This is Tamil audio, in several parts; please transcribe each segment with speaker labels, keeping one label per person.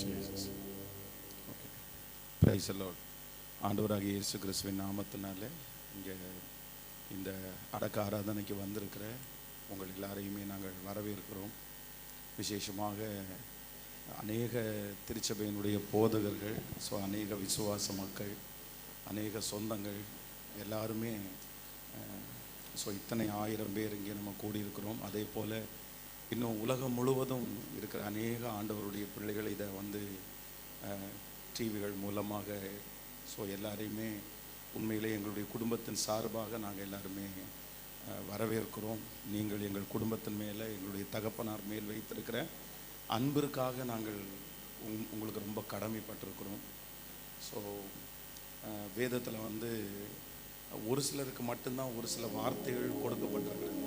Speaker 1: Jesus. Okay, praise the Lord. ஆண்டவராகிய இயேசு கிறிஸ்துவின் நாமத்தினாலே இங்கே இந்த அடக்க ஆராதனைக்கு வந்திருக்கிற உங்கள் எல்லாரையுமே நாங்கள் வரவேற்கிறோம். விசேஷமாக அநேக திருச்சபையினுடைய போதகர்கள், அநேக விசுவாச மக்கள், அநேக சொந்தங்கள் எல்லாருமே இத்தனை 1000 பேர் இங்கே நம்ம கூடியிருக்கிறோம். அதே போல் இன்னும் உலகம் முழுவதும் இருக்கிற அநேக ஆண்டவருடைய பிள்ளைகள் இதை டிவிகள் மூலமாக எல்லாரையுமே உண்மையிலே எங்களுடைய குடும்பத்தின் சார்பாக நாங்கள் எல்லாருமே வரவேற்கிறோம். நீங்கள் எங்கள் குடும்பத்தின் மேலே, எங்களுடைய தகப்பனார் மேல் வைத்திருக்கிற அன்பிற்காக நாங்கள் உங்களுக்கு ரொம்ப கடமைப்பட்டிருக்கிறோம். வேதத்தில் ஒரு சிலருக்கு மட்டும்தான் ஒரு சில வார்த்தைகள் கொடுக்கப்பட்டிருக்கிறது.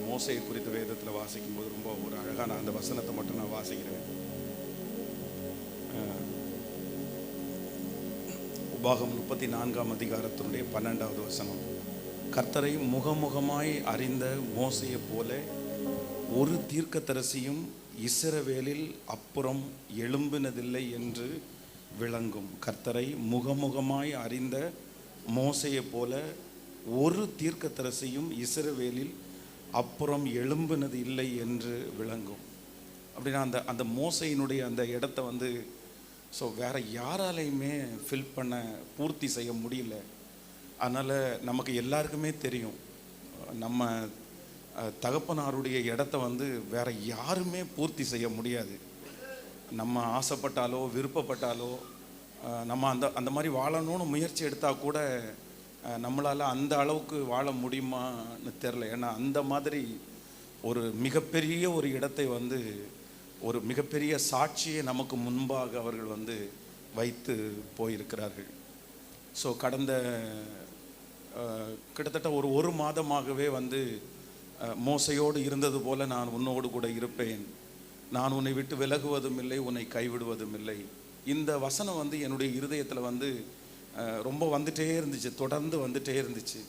Speaker 1: மோசையை குறித்த வேதத்தில் வாசிக்கும் போது ரொம்ப ஒரு அழகான அந்த வசனத்தை மட்டும் நான் வாசிக்கிறேன். உபாகம் 34ஆம் அதிகாரத்தினுடைய 12வது வசனம். கர்த்தரை முகமுகமாய் அறிந்த மோசையை போல ஒரு தீர்க்கதரிசியும் இஸ்ரவேலில் அப்புறம் எழும்பினதில்லை என்று விளங்கும். கர்த்தரை முகமுகமாய் அறிந்த மோசையை போல ஒரு தீர்க்கதரிசியும் இஸ்ரவேலில் அப்புறம் எழும்பினது இல்லை என்று விளங்கும். அப்படின்னா அந்த மோசையினுடைய அந்த இடத்த வேற யாராலையுமே ஃபில் பண்ண பூர்த்தி செய்ய முடியல. அதனால் நமக்கு எல்லாருக்குமே தெரியும், நம்ம தகப்பனாருடைய இடத்த வேற யாருமே பூர்த்தி செய்ய முடியாது. நம்ம ஆசைப்பட்டாலோ விருப்பப்பட்டாலோ நம்ம அந்த மாதிரி வாழணும்னு முயற்சி எடுத்தால் கூட நம்மளால் அந்த அளவுக்கு வாழ முடியுமான்னு தெரில. ஏன்னா அந்த மாதிரி ஒரு மிகப்பெரிய ஒரு இடத்தை ஒரு மிகப்பெரிய சாட்சியை நமக்கு முன்பாக அவர்கள் வைத்து போயிருக்கிறார்கள். கடந்த கிட்டத்தட்ட ஒரு மாதமாகவே மோசையோடு இருந்தது போல நான் உன்னோடு கூட இருப்பேன், நான் உன்னை விட்டு விலகுவதும் இல்லை, உன்னை கைவிடுவதும் இல்லை. இந்த வசனம் என்னுடைய இருதயத்தில் ரொம்ப வந்துட்டே இருந்துச்சு, தொடர்ந்து வந்துட்டே இருந்துச்சு.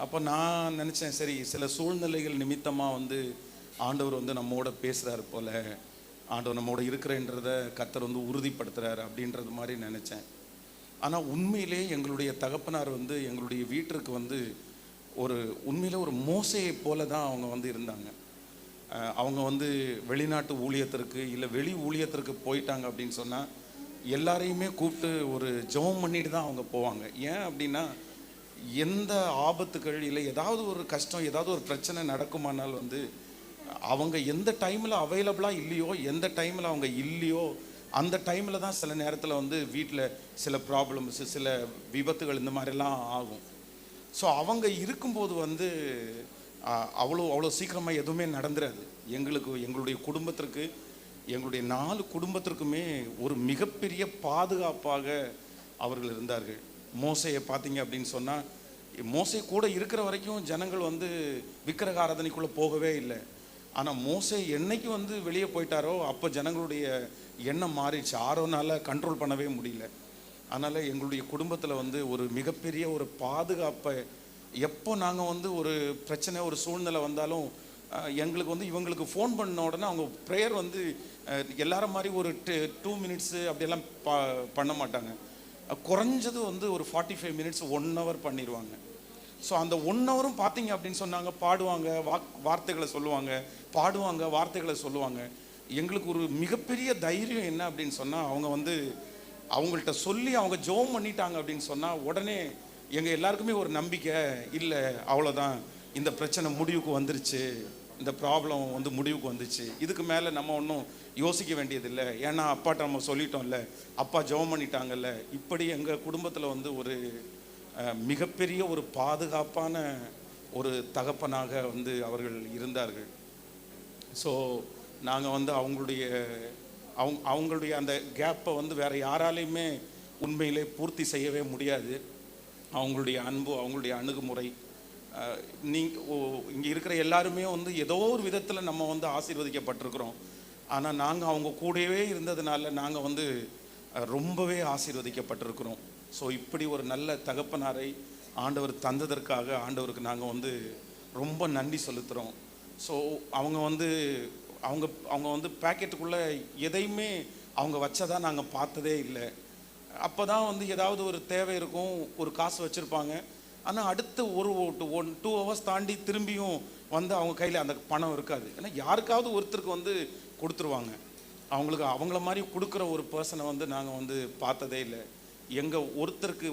Speaker 1: அப்போ நான் நினச்சேன், சரி சில சூழ்நிலைகள் நிமித்தமாக ஆண்டவர் நம்மோட பேசுகிறார் போல், ஆண்டவர் நம்மோட இருக்கிறன்றத கர்த்தர் உறுதிப்படுத்துகிறார் அப்படின்றது மாதிரி நினச்சேன். ஆனால் உண்மையிலே எங்களுடைய தகப்பனார் எங்களுடைய வீட்டிற்கு ஒரு உண்மையிலே ஒரு மோசையை போல தான் அவங்க இருந்தாங்க. அவங்க வெளிநாட்டு ஊழியத்திற்கு இல்லை வெளி ஊழியத்திற்கு போயிட்டாங்க அப்படின்னு சொன்னால் எல்லாரையுமே கூப்பிட்டு ஒரு ஜெபம் பண்ணிட்டு தான் அவங்க போவாங்க. ஏன் அப்படின்னா, எந்த ஆபத்துகள் இல்லை ஏதாவது ஒரு கஷ்டம், ஏதாவது ஒரு பிரச்சனை நடக்குமானால் அவங்க எந்த டைமில் அவைலபிளாக இல்லையோ, எந்த டைமில் அவங்க இல்லையோ அந்த டைமில் தான் சில நேரத்தில் வீட்டில் சில ப்ராப்ளம்ஸ், சில விபத்துகள் இந்த மாதிரிலாம் ஆகும். அவங்க இருக்கும்போது அவ்வளோ சீக்கிரமாக எதுவுமே நடந்துடாது. எங்களுடைய குடும்பத்திற்கு, எங்களுடைய 4 குடும்பத்திற்குமே ஒரு மிகப்பெரிய பாதுகாப்பாக அவர்கள் இருந்தார்கள். மோசையை பார்த்தீங்க அப்படின்னு சொன்னால், மோசை கூட இருக்கிற வரைக்கும் ஜனங்கள் விக்கிரக ஆராதனைக்குள்ளே போகவே இல்லை. ஆனால் மோசை என்னைக்கு வெளியே போயிட்டாரோ அப்போ ஜனங்களுடைய எண்ணம் மாறிடுச்சு. ஆரோனால கண்ட்ரோல் பண்ணவே முடியல. அதனால் எங்களுடைய குடும்பத்தில் ஒரு மிகப்பெரிய ஒரு பாதுகாப்பை, எப்போ நாங்கள் ஒரு பிரச்சனை, ஒரு சூழ்நிலை வந்தாலும் எங்களுக்கு இவங்களுக்கு ஃபோன் பண்ண உடனே அவங்க ப்ரேயர் எல்லாரும் மாதிரி ஒரு 2 மினிட்ஸு அப்படியெல்லாம் பண்ண மாட்டாங்க. குறைஞ்சது ஒரு 45 மினிட்ஸ் 1 hour பண்ணிடுவாங்க. அந்த 1 ஹவரும் பார்த்தீங்க அப்படின்னு சொன்னாங்க, பாடுவாங்க, வார்த்தைகளை சொல்லுவாங்க, பாடுவாங்க, வார்த்தைகளை சொல்லுவாங்க. எங்களுக்கு ஒரு மிகப்பெரிய தைரியம் என்ன அப்படின்னு சொன்னால், அவங்க அவங்கள்ட்ட சொல்லி அவங்க ஜெபம் பண்ணிட்டாங்க அப்படின்னு சொன்னால் உடனே எங்கள் எல்லாருக்குமே ஒரு நம்பிக்கை, இல்லை அவ்வளோதான், இந்த பிரச்சனை முடிவுக்கு வந்துருச்சு, இந்த ப்ராப்ளம் முடிவுக்கு வந்துச்சு, இதுக்கு மேலே நம்ம ஒன்றும் யோசிக்க வேண்டியதில்லை, ஏன்னா அப்பாட்ட நம்ம சொல்லிட்டோம்ல, அப்பா ஜெபம் பண்ணிட்டாங்கல்ல. இப்படி எங்கள் குடும்பத்தில் ஒரு மிகப்பெரிய ஒரு பாதுகாப்பான ஒரு தகப்பனாக அவர்கள் இருந்தார்கள். நாங்கள் அவங்களுடைய அந்த கேப்பை வேறு யாராலையுமே உண்மையிலே பூர்த்தி செய்யவே முடியாது. அவங்களுடைய அன்பு, அவங்களுடைய அணுகுமுறை, இங்கே இருக்கிற எல்லாருமே ஏதோ ஒரு விதத்தில் நம்ம ஆசீர்வதிக்கப்பட்டிருக்கிறோம். ஆனால் நாங்கள் அவங்க கூடவே இருந்ததுனால நாங்கள் ரொம்பவே ஆசீர்வதிக்கப்பட்டிருக்கிறோம். இப்படி ஒரு நல்ல தகப்பனாரை ஆண்டவர் தந்ததற்காக ஆண்டவருக்கு நாங்கள் ரொம்ப நன்றி செலுத்துகிறோம். அவங்க அவங்க அவங்க வந்து பேக்கெட்டுக்குள்ளே எதையுமே அவங்க வச்சதா நாங்கள் பார்த்ததே இல்லை. அப்போ தான் வந்து ஏதாவது ஒரு தேவை இருக்கும், ஒரு காசு வச்சுருப்பாங்க. ஆனால் அடுத்த ஒரு 2 ஹவர்ஸ் தாண்டி திரும்பியும் வந்து அவங்க கையில் அந்த பணம் இருக்காது. ஏன்னா யாருக்காவது ஒருத்தருக்கு வந்து கொடுத்துருவாங்க. அவங்களுக்கு அவங்கள மாதிரி கொடுக்குற ஒரு பர்சனை வந்து நாங்கள் வந்து பார்த்ததே இல்லை. எங்கள் ஒருத்தருக்கு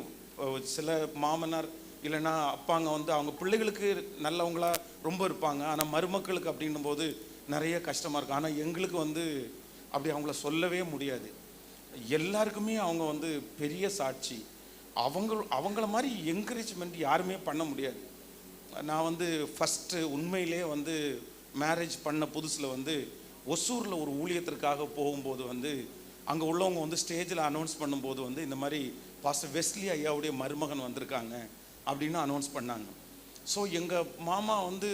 Speaker 1: சில மாமனார் இல்லைன்னா அப்பாங்க வந்து அவங்க பிள்ளைகளுக்கு நல்லவங்களா ரொம்ப இருப்பாங்க, ஆனால் மருமக்களுக்கு அப்படின்னும் போது நிறைய கஷ்டமாக இருக்கும். ஆனால் எங்களுக்கு வந்து அப்படி அவங்கள சொல்லவே முடியாது. எல்லாருக்குமே அவங்க வந்து பெரிய சாட்சி. அவங்கள மாதிரி என்கரேஜ்மெண்ட் யாருமே பண்ண முடியாது. நான் வந்து ஃபஸ்ட்டு உண்மையிலே வந்து மேரேஜ் பண்ண புதுசில் வந்து ஒசூரில் ஒரு ஊழியத்திற்காக போகும்போது வந்து அங்கே உள்ளவங்க வந்து ஸ்டேஜில் அனௌன்ஸ் பண்ணும்போது வந்து இந்த மாதிரி பாஸ்டர் வெஸ்லி ஐயாவுடைய மருமகன் வந்திருக்காங்க அப்படின்னு அனௌன்ஸ் பண்ணாங்க. ஸோ எங்கள் மாமா வந்து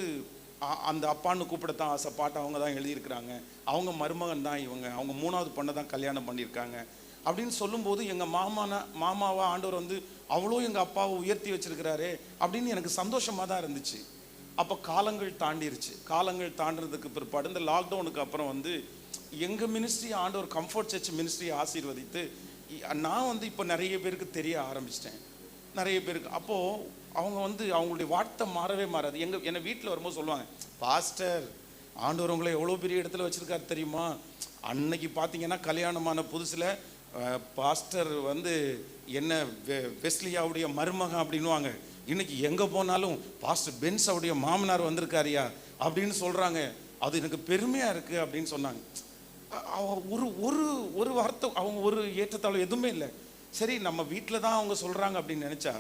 Speaker 1: அந்த அப்பான்னு கூப்பிடத்தான் ஆசைப்பாட்டு அவங்க தான் எழுதியிருக்கிறாங்க, அவங்க மருமகன் தான் இவங்க, அவங்க 3வது பொண்ணை தான் கல்யாணம் பண்ணியிருக்காங்க அப்படின்னு சொல்லும்போது எங்கள் மாமாவா ஆண்டவர் வந்து அவ்வளோ எங்கள் அப்பாவை உயர்த்தி வச்சிருக்கிறாரு அப்படின்னு எனக்கு சந்தோஷமாக தான் இருந்துச்சு. அப்போ காலங்கள் தாண்டிருச்சு. காலங்கள் தாண்டினதுக்கு பிற்பாடு இந்த லாக்டவுனுக்கு அப்புறம் வந்து எங்கள் மினிஸ்ட்ரி ஆண்டவர் கம்ஃபர்ட் சர்ச் மினிஸ்ட்ரியை ஆசீர்வதித்து நான் வந்து இப்போ நிறைய பேருக்கு தெரிய ஆரம்பிச்சிட்டேன். நிறைய பேருக்கு அப்போது அவங்க வந்து அவங்களுடைய வார்த்தை மாறவே மாறாது. என்னை வீட்டில் வரும்போது சொல்லுவாங்க, பாஸ்டர் ஆண்டவர் உங்களை எவ்வளோ பெரிய இடத்துல வச்சுருக்காரு தெரியுமா, அன்னைக்கு பார்த்தீங்கன்னா கல்யாணமான புதுசில் பாஸ்டர் வந்து என்ன வெஸ்லியாவுடைய மருமகன் அப்படின்வாங்க, இன்னைக்கு எங்கே போனாலும் பாஸ்டர் பென்ஸாவுடைய மாமனார் வந்திருக்காரியா அப்படின்னு சொல்கிறாங்க, அது எனக்கு பெருமையாக இருக்குது அப்படின்னு சொன்னாங்க. ஒரு ஒரு ஒரு வார்த்தை அவங்க ஒரு ஏற்றத்தாழ்வு எதுவுமே இல்லை. சரி நம்ம வீட்டில் தான் அவங்க சொல்கிறாங்க அப்படின்னு நினச்சா,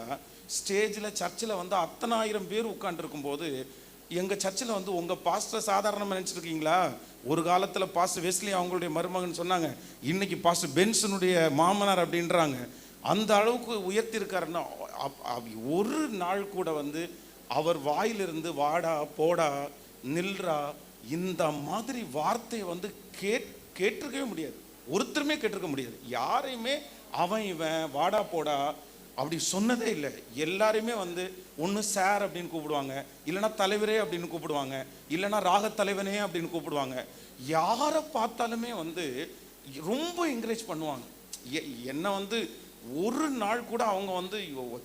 Speaker 1: ஸ்டேஜில் சர்ச்சில் வந்து அத்தனை ஆயிரம் பேர் உட்காந்துருக்கும் போது எங்கள் சர்ச்சில் வந்து உங்கள் பாஸ்டர் சாதாரணமாக நினச்சிருக்கீங்களா, ஒரு காலத்தில் பாஸ்டர் வெஸ்லி அவங்களுடைய மருமகன் சொன்னாங்க, இன்னைக்கு பாஸ்டர் பென்சனுடைய மாமனார் அப்படின்றாங்க. அந்த அளவுக்கு உயர்த்திருக்காருன்னா ஒரு நாள் கூட வந்து அவர் வாயிலிருந்து வாடா போடா நில்றா இந்த மாதிரி வார்த்தையை வந்து கேட்டிருக்கவே முடியாது. ஒருத்தருமே கேட்டிருக்க முடியாது. யாரையுமே அவன் இவன் வாடா போடா அப்படி சொன்னதே இல்லை. எல்லாருமே வந்து ஒன்று சார் அப்படின்னு கூப்பிடுவாங்க, இல்லைன்னா தலைவரே அப்படின்னு கூப்பிடுவாங்க, இல்லைன்னா ராகத்தலைவனே அப்படின்னு கூப்பிடுவாங்க. யாரை பார்த்தாலுமே வந்து ரொம்ப என்கரேஜ் பண்ணுவாங்க. என்ன வந்து ஒரு நாள் கூட அவங்க வந்து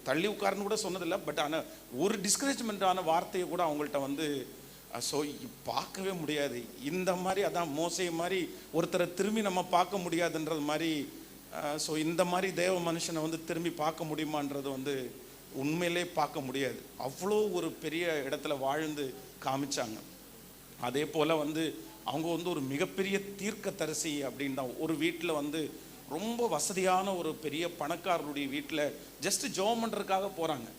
Speaker 1: தள்ளி உட்காருன்னு கூட சொன்னதில்லை. பட் ஆனால் ஒரு டிஸ்கரேஜ்மெண்ட்டான வார்த்தையை கூட அவங்கள்ட்ட வந்து ஸோ பார்க்கவே முடியாது. இந்த மாதிரி அதான் மோசே மாதிரி ஒருத்தரை திரும்பி நம்ம பார்க்க முடியாதுன்றது மாதிரி. ஸோ இந்த மாதிரி தேவ மனுஷனை வந்து திரும்பி பார்க்க முடியுமான்றது வந்து உண்மையிலே பார்க்க முடியாது. அவ்வளோ ஒரு பெரிய இடத்துல வாழ்ந்து காமிச்சாங்க. அதே போல் வந்து அவங்க வந்து ஒரு மிகப்பெரிய தீர்க்கதரிசி அப்படின்னு தான். ஒரு வீட்டில் வந்து ரொம்ப வசதியான ஒரு பெரிய பணக்காரருடைய வீட்டில் ஜஸ்ட் ஜெபம் பண்ணுறதுக்காக போகிறாங்க.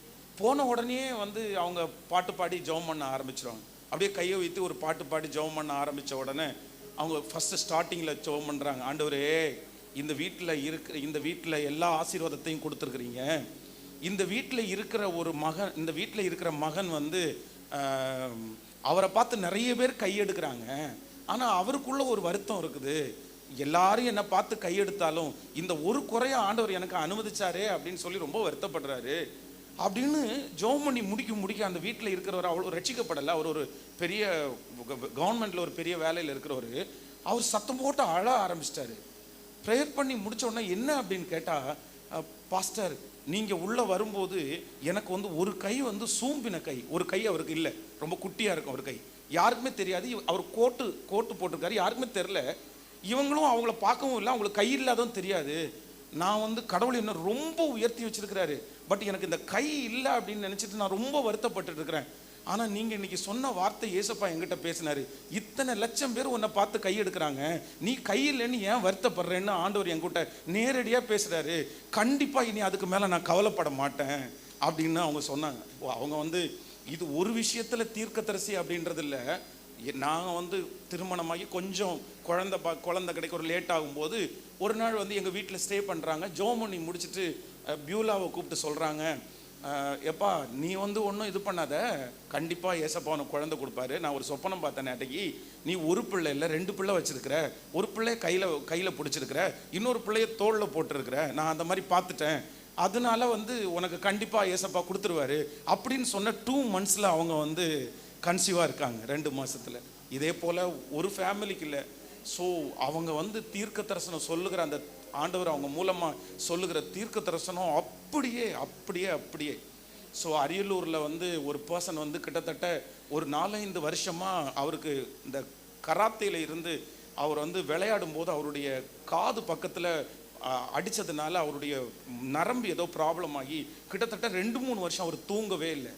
Speaker 1: போன உடனே வந்து அவங்க பாட்டு பாடி ஜெபம் பண்ண ஆரம்பிச்சிருவாங்க. அப்படியே கையை வைத்து ஒரு பாட்டு பாடி ஜெபம் பண்ண ஆரம்பித்த உடனே அவங்க ஃபஸ்ட்டு ஸ்டார்டிங்கில் ஜெபம் பண்ணுறாங்க, ஆண்டவரே இந்த வீட்டில் எல்லா ஆசீர்வாதத்தையும் கொடுத்துருக்குறீங்க. இந்த வீட்டில் இருக்கிற மகன் வந்து அவரை பார்த்து நிறைய பேர் கையெடுக்கிறாங்க. ஆனால் அவருக்குள்ள ஒரு வருத்தம் இருக்குது. எல்லாரும் என்னை பார்த்து கையெடுத்தாலும் இந்த ஒரு குறைய ஆண்டவர் எனக்கு அனுமதிச்சாரே அப்படின்னு சொல்லி ரொம்ப வருத்தப்படுறாரு அப்படின்னு ஜெபம் பண்ணி முடிக்க அந்த வீட்டில் இருக்கிறவர் அவ்வளோ ரட்சிக்கப்படலை. அவர் ஒரு பெரிய கவர்மெண்ட்டில் ஒரு பெரிய வேலையில் இருக்கிறவர். அவர் சத்தம் போட்டு அழ ஆரம்பிச்சிட்டாரு. ப்ரேயர் பண்ணி முடித்த உடனே என்ன அப்படின்னு கேட்டால், பாஸ்டர் நீங்கள் உள்ளே வரும்போது எனக்கு வந்து ஒரு கை வந்து சூம்பின கை, ஒரு கை அவருக்கு இல்லை, ரொம்ப குட்டியாக இருக்கும் ஒரு கை, யாருக்குமே தெரியாது. அவர் கோட்டு போட்டிருக்காரு, யாருக்குமே தெரில. இவங்களும் அவங்கள பார்க்கவும் இல்லை, அவங்களுக்கு கை இல்லாதவும் தெரியாது. நான் வந்து கடவுள் என்ன ரொம்ப உயர்த்தி வச்சிருக்கிறாரு, பட் எனக்கு இந்த கை இல்லை அப்படின்னு நினச்சிட்டு நான் ரொம்ப வருத்தப்பட்டு இருக்கிறேன். ஆனால் நீங்கள் இன்னைக்கு சொன்ன வார்த்தை ஏசப்பா என்கிட்ட பேசினாரு, இத்தனை லட்சம் பேர் உன்னை பார்த்து கை எடுக்கிறாங்க, நீ கை இல்லைன்னு ஏன் வருத்தப்படுறேன்னு ஆண்டவர் என்கிட்ட நேரடியாக பேசுகிறாரு. கண்டிப்பாக இனி அதுக்கு மேலே நான் கவலைப்பட மாட்டேன் அப்படின்னு அவங்க சொன்னாங்க. அவங்க வந்து இது ஒரு விஷயத்தில் தீர்க்கதரிசி அப்படின்றது இல்லை. நாங்கள் வந்து திருமணமாகி கொஞ்சம் குழந்தை கிடைக்க ஒரு லேட் ஆகும்போது ஒரு நாள் வந்து எங்கள் வீட்டில் ஸ்டே பண்ணுறாங்க. ஜோமனி முடிச்சுட்டு பியூலாவை கூப்பிட்டு சொல்கிறாங்க, எப்பா நீ வந்து ஒன்றும் இது பண்ணாத, கண்டிப்பாக ஏசப்பா உனக்கு குழந்தை கொடுப்பாரு. நான் ஒரு சொப்பனம் பார்த்தேன் நேட்டைக்கு, நீ ஒரு பிள்ளை இல்லை 2 பிள்ளை வச்சிருக்கிற, ஒரு பிள்ளைய கையில் பிடிச்சிருக்கிற, இன்னொரு பிள்ளைய தோளில் போட்டிருக்கிற, நான் அந்த மாதிரி பார்த்துட்டேன், அதனால வந்து உனக்கு கண்டிப்பாக ஏசப்பா கொடுத்துருவாரு அப்படின்னு சொன்ன 2 months அவங்க வந்து கன்சீவாக இருக்காங்க. 2 மாதத்தில் இதே போல் ஒரு ஃபேமிலிக்கு இல்லை. ஸோ அவங்க வந்து தீர்க்க தரிசனம் சொல்லுகிற அந்த ஆண்டவர் அவங்க மூலமாக சொல்லுகிற தீர்க்க தரிசனம் அப்படியே அப்படியே அப்படியே. ஸோ அரியலூரில் வந்து ஒரு பர்சன் வந்து கிட்டத்தட்ட ஒரு 4-5 வருஷமாக அவருக்கு இந்த கராத்தேல இருந்து அவர் வந்து விளையாடும் போது அவருடைய காது பக்கத்தில் அடித்ததுனால அவருடைய நரம்பு ஏதோ ப்ராப்ளம் ஆகி கிட்டத்தட்ட 2-3 வருஷம் அவர் தூங்கவே இல்லை.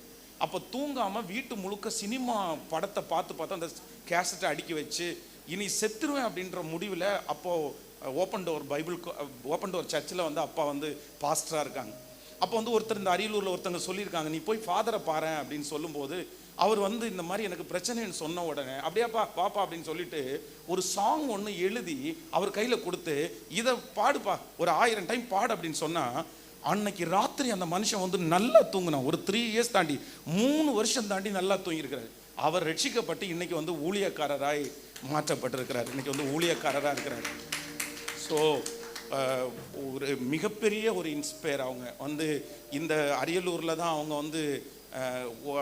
Speaker 1: அப்போ தூங்காமல் வீட்டு முழுக்க சினிமா படத்தை பார்த்து அந்த கேசட்டை அடுக்கி வச்சு இனி செத்துருவேன் அப்படின்ற முடிவில் அப்போது ஓப்பன் டோர் சர்ச்சில் வந்து அப்பா வந்து பாஸ்டராக இருக்காங்க. அப்போ வந்து ஒருத்தர் இந்த அரியலூரில் ஒருத்தங்க சொல்லியிருக்காங்க, நீ போய் ஃபாதரை பாரு அப்படின்னு சொல்லும்போது அவர் வந்து இந்த மாதிரி எனக்கு பிரச்சனைன்னு சொன்ன உடனே அப்படியாப்பா பாப்பா அப்படின்னு சொல்லிட்டு ஒரு சாங் ஒன்று எழுதி அவர் கையில் கொடுத்து இதை பாடுப்பா ஒரு 1000 டைம் பாடு அப்படின்னு சொன்னால் அன்னைக்கு ராத்திரி அந்த மனுஷன் வந்து நல்லா தூங்கினான். ஒரு 3 இயர்ஸ் தாண்டி 3 வருஷம் தாண்டி நல்லா தூங்கியிருக்கிறார். அவர் ரட்சிக்கப்பட்டு இன்னைக்கு வந்து ஊழியக்காரராய் மாற்றப்பட்டிருக்கிறார். இன்னைக்கு வந்து ஊழியக்காரராக இருக்கிறார். ஸோ ஒரு மிகப்பெரிய ஒரு இன்ஸ்பயர். அவங்க வந்து இந்த அரியலூரில் தான் அவங்க வந்து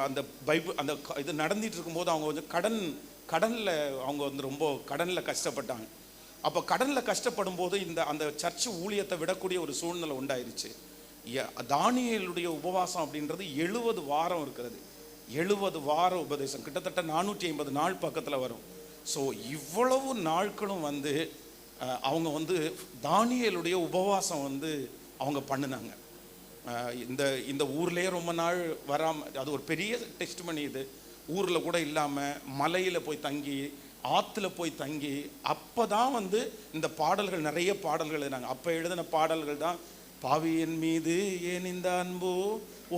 Speaker 1: அந்த பைபிள் அந்த இது நடந்துட்டு இருக்கும்போது அவங்க வந்து கடனில் அவங்க வந்து ரொம்ப கடனில் கஷ்டப்பட்டாங்க. அப்போ கடனில் கஷ்டப்படும் போது அந்த சர்ச்சு ஊழியத்தை விடக்கூடிய ஒரு சூழ்நிலை உண்டாயிருச்சு. தானியேலுடைய உபவாசம் அப்படின்றது 70 வாரம் இருக்கிறது. 70 வார உபதேசம் கிட்டத்தட்ட 450 நாள் பக்கத்தில் வரும். ஸோ இவ்வளவு நாட்களும் வந்து அவங்க வந்து தானியேலுடைய உபவாசம் வந்து அவங்க பண்ணினாங்க. இந்த ஊர்லேயே ரொம்ப நாள் வராமல், அது ஒரு பெரிய டெஸ்டிமனி. இது ஊரில் கூட இல்லாமல் மலையில் போய் தங்கி ஆற்றுல போய் தங்கி அப்போ தான் வந்து இந்த பாடல்கள், நிறைய பாடல்கள் எழுதினாங்க. அப்போ எழுதின பாடல்கள் தான் பாவியின் மீது ஏன் இந்த அன்போ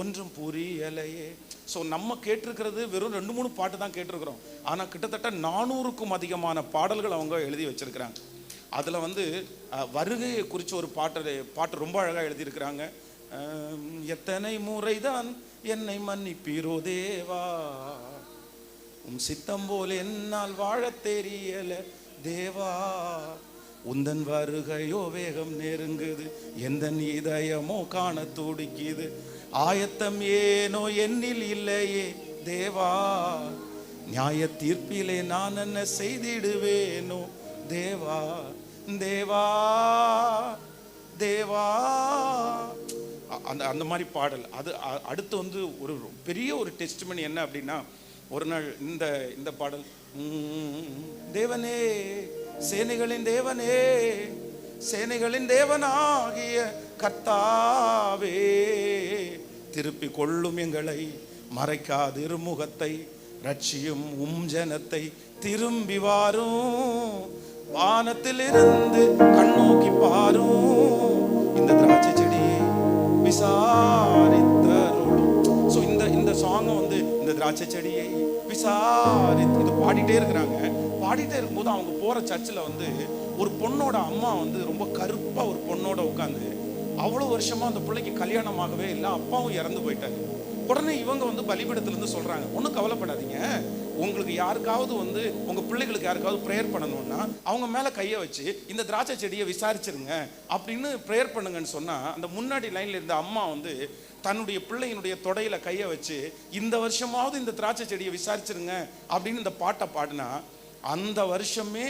Speaker 1: ஒன்றும் புரியலையே. ஸோ நம்ம கேட்டிருக்கிறது வெறும் 2-3 பாட்டு தான் கேட்டிருக்கிறோம். ஆனால் கிட்டத்தட்ட 400க்கும் அதிகமான பாடல்கள் அவங்க எழுதி வச்சிருக்கிறாங்க. அதில் வந்து வருகையை குறித்து ஒரு பாட்டு ரொம்ப அழகாக எழுதியிருக்கிறாங்க. எத்தனை முறைதான் என்னை மன்னிப்பீரோ தேவா, உன் சித்தம் போல் என்னால் வாழ தெரியல தேவா, உந்தன் வருகையோ வேகம் நெருங்குது, எந்த இதயமோ காண துடிக்குது, ஆயத்தம் ஏனோ என்னில் இல்லையே தேவா, நியாய தீர்ப்பிலே நான் என்ன செய்திடுவேனோ தேவா தேவா தேவா. அந்த மாதிரி பாடல். அது அடுத்து வந்து ஒரு பெரிய ஒரு டெஸ்டிமனி என்ன அப்படின்னா, ஒரு நாள் இந்த பாடல், தேவனே சேனைகளின் தேவனே சேனைகளின் தேவனாகிய கர்த்தாவே, திருப்பி கொள்ளும் எங்களை மறைக்காதிரு முகத்தை, ரட்சியும் ஜனத்தை திரும்பி வாரும், வானத்தில் இருந்து கண்ணோக்கி பாரும், இந்த திராட்சை செடியை விசாரித்தருளும். ஸோ இந்த சாங்கை வந்து இந்த திராட்சை செடியை விசாரித்து இது பாடிட்டே இருக்கிறாங்க. பாடிட்டே இருக்கும்போது அவங்க போகிற சர்ச்சில் வந்து ஒரு பொண்ணோட அம்மா வந்து ரொம்ப கருப்பாக ஒரு பொண்ணோட உட்காந்து அவ்வளோ வருஷமாக அந்த பிள்ளைக்கு கல்யாணமாகவே இல்லை, அப்பாவும் இறந்து போயிட்டாரு. உடனே இவங்க வந்து பலிபீடத்திலேருந்து சொல்கிறாங்க, ஒன்றும் கவலைப்படாதீங்க, உங்களுக்கு யாருக்காவது வந்து உங்கள் பிள்ளைகளுக்கு யாருக்காவது ப்ரேயர் பண்ணணும்னா அவங்க மேலே கையை வச்சு இந்த திராட்சை செடியை விசாரிச்சிருங்க அப்படின்னு ப்ரேயர் பண்ணுங்கன்னு சொன்னால், அந்த முன்னாடி லைனில் இருந்த அம்மா வந்து தன்னுடைய பிள்ளையினுடைய தொடையில் கையை வச்சு இந்த வருஷமாவது இந்த திராட்சை செடியை விசாரிச்சிருங்க அப்படின்னு இந்த பாட்டை பாடினா, அந்த வருஷமே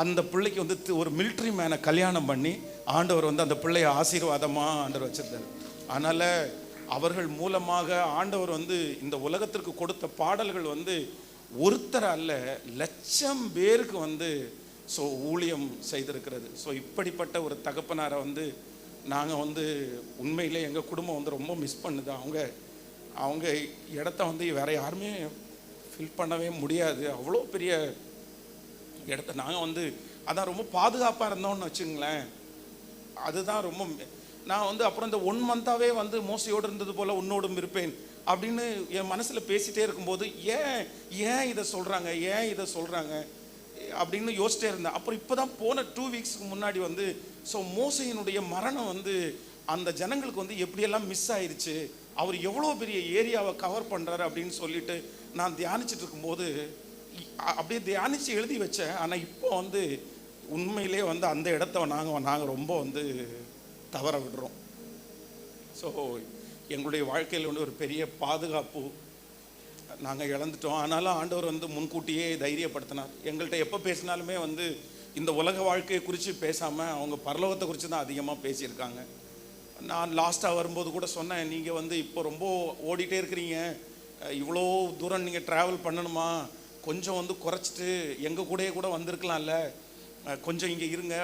Speaker 1: அந்த பிள்ளைக்கு வந்து ஒரு மிலிட்ரி மேனை கல்யாணம் பண்ணி ஆண்டவர் வந்து அந்த பிள்ளைய ஆசீர்வாதமாக ஆண்டவர் வச்சிருந்தார். அதனால் அவர்கள் மூலமாக ஆண்டவர் வந்து இந்த உலகத்திற்கு கொடுத்த பாடல்கள் வந்து ஒருத்தர் அல்ல, 1,00,000 பேருக்கு வந்து ஸோ ஊழியம் செய்திருக்கிறது. ஸோ இப்படிப்பட்ட ஒரு தகப்பனாரை வந்து நாங்கள் வந்து உண்மையிலே எங்கள் குடும்பம் வந்து ரொம்ப மிஸ் பண்ணுது. அவங்க இடத்த வந்து வேற யாருமே ஃபில் பண்ணவே முடியாது. அவ்வளோ பெரிய இடத்த நாங்கள் வந்து அதான் ரொம்ப பாதுகாப்பாக இருந்தோம்னு வச்சுங்களேன். அதுதான் ரொம்ப நான் வந்து அப்புறம் இந்த 1 மந்தாவே வந்து மோசையோடு இருந்தது போல் உன்னோடும் இருப்பேன் அப்படின்னு என் மனசில் பேசிகிட்டே இருக்கும்போது ஏன் இதை சொல்கிறாங்க அப்படின்னு யோசிச்சிட்டே இருந்தேன். அப்புறம் இப்போ தான் போன 2 வீக்ஸ்க்கு முன்னாடி வந்து ஸோ மோசையினுடைய மரணம் வந்து அந்த ஜனங்களுக்கு வந்து எப்படியெல்லாம் மிஸ் ஆயிடுச்சு, அவர் எவ்வளோ பெரிய ஏரியாவை கவர் பண்ணுறாரு அப்படின்னு சொல்லிட்டு நான் தியானிச்சுட்டு இருக்கும்போது அப்படியே தியானித்து எழுதி வச்சேன். ஆனால் இப்போ வந்து உண்மையிலே வந்து அந்த இடத்த நாங்கள் ரொம்ப வந்து தவற விடுறோம். ஸோ எங்களுடைய வாழ்க்கையில் வந்து ஒரு பெரிய பாதுகாப்பு நாங்கள் இழந்துட்டோம். ஆனாலும் ஆண்டவர் வந்து முன்கூட்டியே தைரியப்படுத்தினார். எங்கள்கிட்ட எப்போ பேசினாலுமே வந்து இந்த உலக வாழ்க்கையை குறித்து பேசாமல் அவங்க பரலோகத்தை குறித்து தான் அதிகமாக பேசியிருக்காங்க. நான் லாஸ்ட்டாக வரும்போது கூட சொன்னேன், நீங்கள் வந்து இப்போ ரொம்ப ஓடிட்டே இருக்கிறீங்க, இவ்வளோ தூரம் நீங்கள் ட்ராவல் பண்ணணுமா, கொஞ்சம் வந்து குறைச்சிட்டு எங்கள் கூடயே கூட வந்திருக்கலாம்ல, கொஞ்சம் இங்கே இருங்க,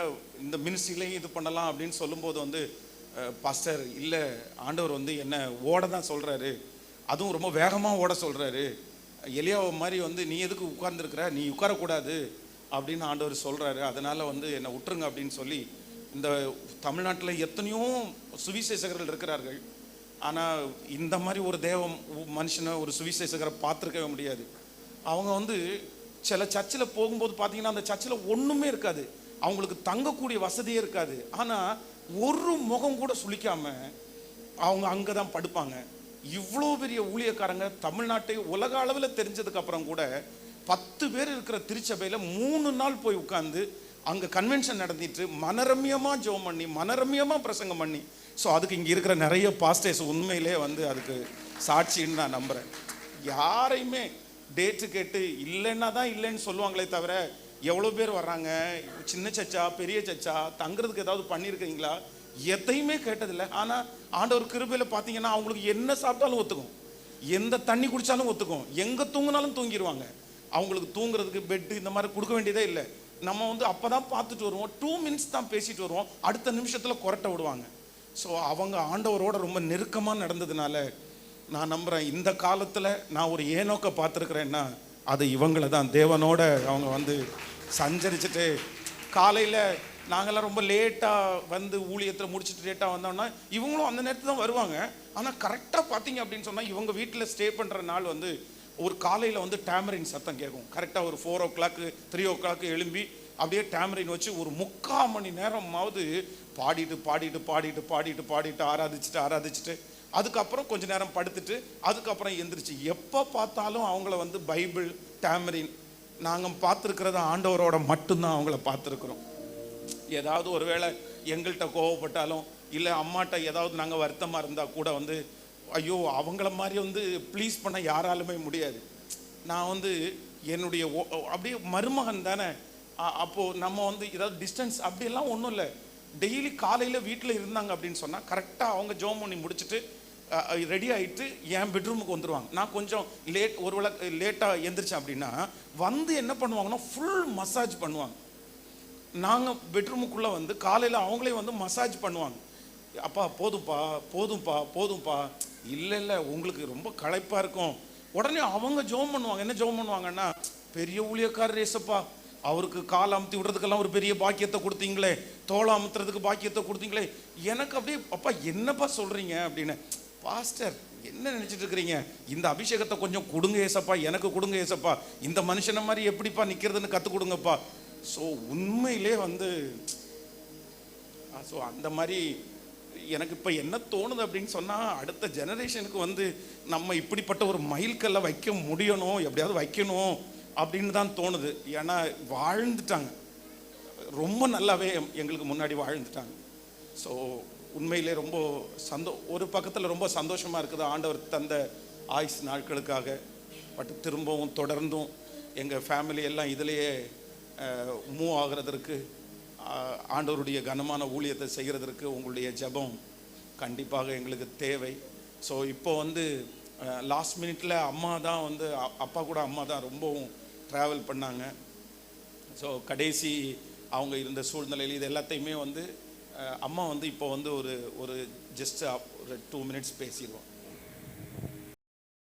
Speaker 1: இந்த மினிஸ்ட்ரிலையும் இது பண்ணலாம் அப்படின்னு சொல்லும்போது வந்து, பாஸ்டர் இல்லை, ஆண்டவர் வந்து என்ன ஓட தான் சொல்கிறாரு, அதுவும் ரொம்ப வேகமாக ஓட சொல்கிறாரு, எலியாவை மாதிரி வந்து நீ எதுக்கு உட்கார்ந்துருக்குற, நீ உட்காரக்கூடாது அப்படின்னு ஆண்டவர் சொல்கிறாரு, அதனால் வந்து என்னை விட்டுருங்க அப்படின்னு சொல்லி. இந்த தமிழ்நாட்டில் எத்தனையோ சுவிசேஷகர்கள் இருக்கிறார்கள், ஆனால் இந்த மாதிரி ஒரு மனுஷனை ஒரு சுவிசேஷகரை பார்த்துருக்கவே முடியாது. அவங்க வந்து சில சர்ச்சில் போகும்போது பார்த்தீங்கன்னா அந்த சர்ச்சில் ஒன்றுமே இருக்காது, அவங்களுக்கு தங்கக்கூடிய வசதியே இருக்காது, ஆனால் ஒரு முகம் கூட சுளிக்காமல் அவங்க அங்கே தான் படுப்பாங்க. இவ்வளோ பெரிய ஊழியக்காரங்க தமிழ்நாட்டை உலக அளவில் தெரிஞ்சதுக்கு அப்புறம் கூட 10 பேர் இருக்கிற திருச்சபையில் 3 நாள் போய் உட்கார்ந்து அங்கே கன்வென்ஷன் நடத்திட்டு மனரம்யமாக ஜெபம் பண்ணி மனரம்யமாக பிரசங்கம் பண்ணி. ஸோ அதுக்கு இங்கே இருக்கிற நிறைய பாஸ்டர்ஸ் உண்மையிலே வந்து அதுக்கு சாட்சின்னு நான் நம்புகிறேன். யாரையுமே டேட்டு கேட்டு இல்லைன்னா தான் இல்லைன்னு சொல்லுவாங்களே தவிர, எவ்வளோ பேர் வர்றாங்க, சின்ன சர்ச்சா பெரிய சர்ச்சா, தங்குறதுக்கு ஏதாவது பண்ணியிருக்கீங்களா, எதையுமே கேட்டதில்லை. ஆனால் ஆண்டவர் கிருபையில் பார்த்தீங்கன்னா அவங்களுக்கு என்ன சாப்பிட்டாலும் ஒத்துக்கும், எந்த தண்ணி குடித்தாலும் ஒத்துக்கும், எங்கே தூங்கினாலும் தூங்கிடுவாங்க. அவங்களுக்கு தூங்குறதுக்கு பெட்டு இந்த மாதிரி கொடுக்க வேண்டியதே இல்லை. நம்ம வந்து அப்போ தான் பார்த்துட்டு வருவோம், 2 மினிட்ஸ் தான் பேசிட்டு வருவோம், அடுத்த நிமிஷத்தில் கொரட்டை விடுவாங்க. ஸோ அவங்க ஆண்டவரோட ரொம்ப நெருக்கமாக நடந்ததுனால நான் நம்புகிறேன், இந்த காலத்தில் நான் ஒரு ஏனோக்க பார்த்துருக்குறேன்னா அது இவங்களை தான். தேவனோட அவங்க வந்து சஞ்சரிச்சுட்டு காலையில் நாங்கள்லாம் ரொம்ப லேட்டாக வந்து ஊழியத்தில் முடிச்சுட்டு லேட்டாக வந்தோம்னா இவங்களும் அந்த நேரத்தில் தான் வருவாங்க. ஆனால் கரெக்டாக பார்த்தீங்க அப்படின்னு சொன்னால் இவங்க வீட்டில் ஸ்டே பண்ணுற நாள் வந்து ஒரு காலையில் வந்து டேமரின் சத்தம் கேட்கும். கரெக்டாக ஒரு 4 o'clock 3 o'clock எழும்பி அப்படியே டேமரின் வச்சு ஒரு 3/4 மணி நேரமாவது பாடிட்டு பாடிட்டு பாடிட்டு பாடிட்டு பாடிட்டு ஆராதிச்சுட்டு அதுக்கப்புறம் கொஞ்ச நேரம் படுத்துட்டு அதுக்கப்புறம் எந்திரிச்சு எப்போ பார்த்தாலும் அவங்கள வந்து பைபிள் டேமரின். நாங்கள் பார்த்துருக்கிறத ஆண்டவரோட மட்டும்தான் அவங்கள பார்த்துருக்குறோம். ஏதாவது ஒருவேளை எங்கள்கிட்ட கோவப்பட்டாலும் இல்லை அம்மாட்ட ஏதாவது நாங்கள் வருத்தமாக இருந்தால் கூட வந்து ஐயோ அவங்கள மாதிரி வந்து ப்ளீஸ் பண்ண யாராலுமே முடியாது. நான் வந்து என்னுடைய அப்படியே மருமகன் தானே, அப்போது நம்ம வந்து ஏதாவது டிஸ்டன்ஸ் அப்படியெல்லாம் ஒன்றும் இல்லை. டெய்லி காலையில் வீட்டில் இருந்தாங்க அப்படின்னு சொன்னால் கரெக்டாக அவங்க ஜோம் பண்ணி முடிச்சுட்டு ரெடி ஆகிட்டு என் பெட்ரூமுக்கு வந்துடுவாங்க. நான் கொஞ்சம் ஒருவேளை லேட்டாக எந்திரிச்சேன் அப்படின்னா வந்து என்ன பண்ணுவாங்கன்னா ஃபுல் மசாஜ் பண்ணுவாங்க. நாங்கள் பெட்ரூமுக்குள்ளே வந்து காலையில் அவங்களே வந்து மசாஜ் பண்ணுவாங்க. அப்பா போதும்ப்பா போதும்ப்பா போதும்ப்பா, இல்லை உங்களுக்கு ரொம்ப களைப்பாக இருக்கும். உடனே அவங்க ஜெபம் பண்ணுவாங்க. என்ன ஜெபம் பண்ணுவாங்கன்னா, பெரிய ஊழியக்காரர் ஏசப்பா, அவருக்கு கால் அமுத்தி விடுறதுக்கெல்லாம் ஒரு பெரிய பாக்கியத்தை கொடுத்தீங்களே, தோலை அமுத்துறதுக்கு பாக்கியத்தை கொடுத்தீங்களே. எனக்கு அப்படியே அப்பா என்னப்பா சொல்கிறீங்க அப்படின்னு. பாஸ்டர் என்ன நினச்சிட்டு இருக்கிறீங்க, இந்த அபிஷேகத்தை கொஞ்சம் கொடுங்க ஏசப்பா, எனக்கு கொடுங்க ஏசப்பா, இந்த மனுஷனை மாதிரி எப்படிப்பா நிற்கிறதுன்னு கற்றுக் கொடுங்கப்பா. ஸோ உண்மையிலே வந்து ஸோ அந்த மாதிரி எனக்கு இப்போ என்ன தோணுது அப்படின்னு சொன்னால், அடுத்த ஜெனரேஷனுக்கு வந்து நம்ம இப்படிப்பட்ட ஒரு மைல்கல்லை வைக்க முடியணும், எப்படியாவது வைக்கணும் அப்படின்னு தான் தோணுது. ஏன்னா வாழ்ந்துட்டாங்க, ரொம்ப நல்லாவே எங்களுக்கு முன்னாடி வாழ்ந்துட்டாங்க. ஸோ உண்மையிலே ரொம்ப ஒரு பக்கத்தில் ரொம்ப சந்தோஷமாக இருக்குது ஆண்டவர் தந்த ஆயுஸ் நாட்களுக்காக. பட் திரும்பவும் தொடர்ந்தும் எங்கள் ஃபேமிலி எல்லாம் இதிலேயே மூவ் ஆகிறதற்கு, ஆண்டவருடைய கனமான ஊழியத்தை செய்கிறதற்கு உங்களுடைய ஜெபம் கண்டிப்பாக எங்களுக்கு தேவை. ஸோ இப்போ வந்து லாஸ்ட் மினிட்ல அம்மா தான் வந்து அப்பா கூட அம்மா தான் ரொம்பவும் ட்ராவல் பண்ணாங்க. ஸோ கடைசி அவங்க இருந்த சூழ்நிலையில் இது எல்லாத்தையுமே வந்து அம்மா வந்து இப்போ வந்து ஒரு ஜஸ்ட் ஒரு 2 minutes பேசிடுவோம்.